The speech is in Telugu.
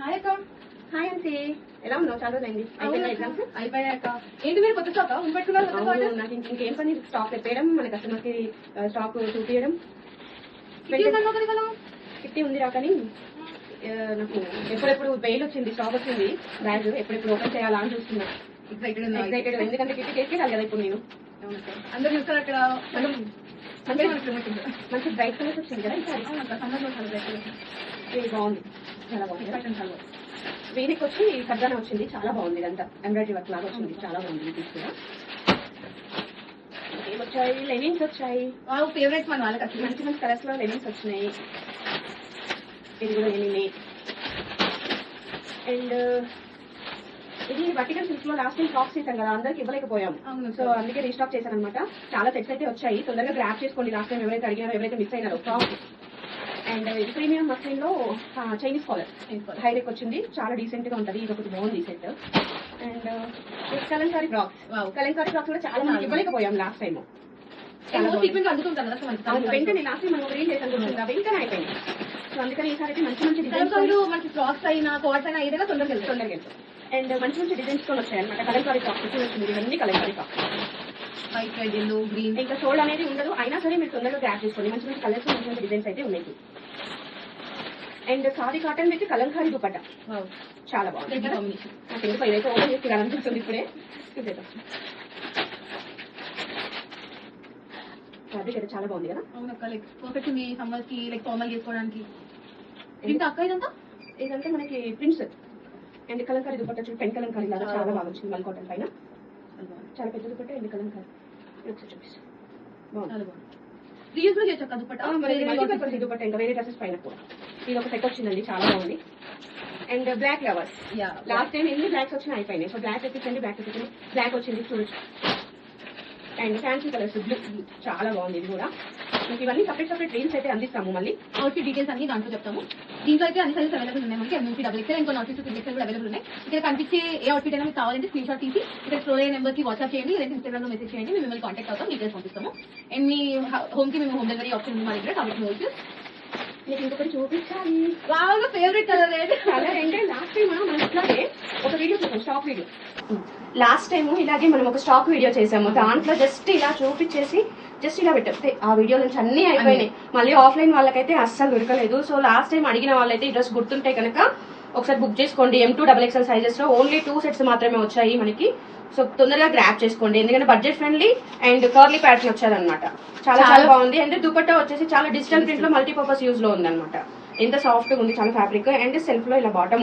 హాయ్ అక్క. హాయ్ అంతే, ఎలా ఉన్నావు? చాలా రోజులైంది. అయిపోయాక ఏంటి మీరు కొత్త స్టాక్ పెట్టుకున్నారు? నాకు ఇంకేం పని, స్టాక్ పెట్టేయడం, మన కస్టమర్ కి స్టాక్ చూపించడం. కిట్టి ఉంది రా, కానీ నాకు ఎప్పుడెప్పుడు బెయిల్ వచ్చింది, స్టాక్ వచ్చింది, బ్యాగ్ ఎప్పుడెప్పుడు ఓపెన్ చేయాలా అని చూస్తున్నా. ఎక్సైటెడ్ ఎందుకంటే కిట్టి చేసి కదా ఇప్పుడు నేను. అందరూ చూస్తారు అక్కడ. మంచి బ్రైట్ కలర్స్ వచ్చింది కదా ఈసారి. బాగుంది, చాలా బాగుంది. వీరికి వచ్చి ఖజానా వచ్చింది, చాలా బాగుంది. ఇదంతా ఎంబ్రాయిడరీ వర్క్ లాగా వచ్చింది, చాలా బాగుంది. తీసుకురా వచ్చాయి, లెనిన్స్ వచ్చాయి. ఫేవరెట్ మన వాళ్ళకి మంచి మంచి కలర్స్ లో లెనిన్స్ వచ్చినాయి. ఇది కూడా లెనినే. అండ్ ఇది వర్టికల్ సిల్క్ లో లాస్ట్ టైం స్టాక్ చేశాం కదా, అందరికి ఇవ్వలేకపోయాం. సో అందుకే రీస్టాక్ చేశాను అనమాట. చాలా సెట్స్ అయితే వచ్చాయి, తొందరగా గ్రాప్ చేసుకోండి. లాస్ట్ టైం ఎవరైతే అడిగారో, ఎవరైతే మిస్ అయినారో స్టాక్. అండ్ ప్రీమియం మస్లిన్ లో చైనీస్ కాలర్ హైలెక్ వచ్చింది, చాలా డీసెంట్ గా ఉంటది. ఇది ఒకటి బాగుంది set. And Kalamkari frocks, Kalamkari frocks కూడా చాలా మంది ఇవ్వలేకపోయాం లాస్ట్ టైం. అందుకుంటాను వెంటనే లాస్ట్ టైం మనం రీల్ చేసాం, వెంటనే అయిపోయింది. సో అందుకని ఈసారి అయితే మంచి మంచి డిజైన్స్, మనకి ఫ్రాక్స్ అయినా కోట్స్ అయినా ఏదైనా తొందరగా వెళ్తాం. అండ్ మంచి మంచి డిజైన్స్ కూడా వచ్చాయి అనమాట. కలంకారీ ఫ్రాక్స్ వచ్చింది, ఇవన్నీ Kalamkari frocks. White, red, yellow, green. ఇంకా సోల్డ్ అనేది ఉండదు, అయినా సరే మీరు తొందరగా గ్రాప్ చేసుకోండి. మంచి మంచి కలర్స్, మంచి మంచి డిజైన్స్ అయితే ఉన్నాయి. And khadi cotton with Kalamkari dupatta, చాలా బాగుంది. నాకు ఎందుకు ఇదైతే ఓపెన్ చేసి అనిపిస్తుంది ఇప్పుడే. ఫ్యాబ్రిక్ అయితే చాలా బాగుంది కదా. అవునక్క, లైక్ పర్ఫెక్ట్ ఉంది సమ్మర్ కి, లైక్ ఫార్మల్ చేసుకోవడానికి. ఇంకా అక్క ఇదంతా మనకి ప్రింట్స్ అండ్ కలంకారీ దుపట్టా చూసి, పెన్ కలంకారీ లాగా చాలా బాగా వచ్చింది. మల్ కాటన్ పైన చాలా పెద్ద దుపట్టా అండ్ కలంకారీ. ఒకసారి చూపిస్తాను, బాగుంది. రీల్స్ కూడా చేయొచ్చు దుపట్టా, మల్టీపర్పస్ దుపట్టా. ఇంకా వేరే డ్రెస్సెస్ పైన కూడా ఇది ఒక సెట్ వచ్చిందండి, చాలా బాగుంది. And black flowers, last time ఎన్ని బ్లాక్స్ వచ్చినా అయిపోయినాయి. సో బ్లాక్ తెప్పించండి, బ్లాక్ తెప్పించండి. బ్లాక్ వచ్చింది చూడొచ్చు. అండ్ ఫ్యాన్సీ కలర్స్, బ్లూ, చాలా బాగుంది. ఇది కూడా మీకు ఇవన్నీ సపరేట్ సపరేట్ రీల్స్ అయితే అందిస్తాము. మళ్ళీ అవుట్ఫిట్ డీటెయిల్స్ అన్ని దాంట్లో చెప్తాము. దీంట్లో అయితే అన్ని సైజెస్ అవైలబుల్ ఉన్నాయి. మనకి ఎంఎంసీ డబుల్ ఎక్స్ఎల్, ఇంకో నాట్ సిక్స్ కూడా అవైలబుల్ ఉన్నాయి. ఇక్కడ కనిపించే ఏ అవుట్ఫిట్ అయినా మీకు కావాలంటే స్క్రీన్ షాట్ తీసి ఇక్కడ స్క్రోల్ అయ్యే నెంబర్ కి వాట్సాప్ చేయండి, లేదా ఇన్స్టాగ్రామ్ లో మెసేజ్ చేయండి. మేము మిమ్మల్ని కాంటాక్ట్ అవుతాం, డీటెయిల్స్ పంపిస్తాము. అండ్ మీ హోమ్ కి మేము హోమ్ డెలివరీ ఆప్షన్ ఉంది మా దగ్గర. కాబట్టి మీకు ఇంకొకటి చూపించాలి. బాగా ఫేవరెట్ కలర్ కలర్ అంటే లాస్ట్ టైం మనం ఇట్లాగే ఒక వీడియో చేసాం, స్టాక్ వీడియో. లాస్ట్ టైం ఇలాగే మనం ఒక స్టాక్ వీడియో చేసాము. దాంట్లో జస్ట్ ఇలా చూపించేసి జస్ట్ ఇలా పెట్టే ఆ వీడియో నుంచి అన్ని అయిపోయినాయి. మళ్ళీ ఆఫ్లైన్ వాళ్ళకైతే అస్సలు దొరకలేదు. సో లాస్ట్ టైం అడిగిన వాళ్ళైతే ఈ డ్రెస్ గుర్తుంటే కనుక ఒకసారి బుక్ చేసుకోండి. M2 XXL సైజెస్ లో ఓన్లీ 2 సెట్స్ మాత్రమే వచ్చాయి మనకి. సో తొందరగా గ్రాప్ చేసుకోండి, ఎందుకంటే budget friendly and curly pattern వచ్చేది అనమాట. చాలా చాలా బాగుంది. అండ్ దుపట్టా వచ్చేసి చాలా డిజిటల్ ప్రింట్ లో మల్టీపర్పస్ యూజ్ లో ఉంది అనమాట. ఎంత సాఫ్ట్ గా ఉంది, చాలా ఫ్యాబ్రిక్. అండ్ సెల్ఫ్ లో ఇలా బాటమ్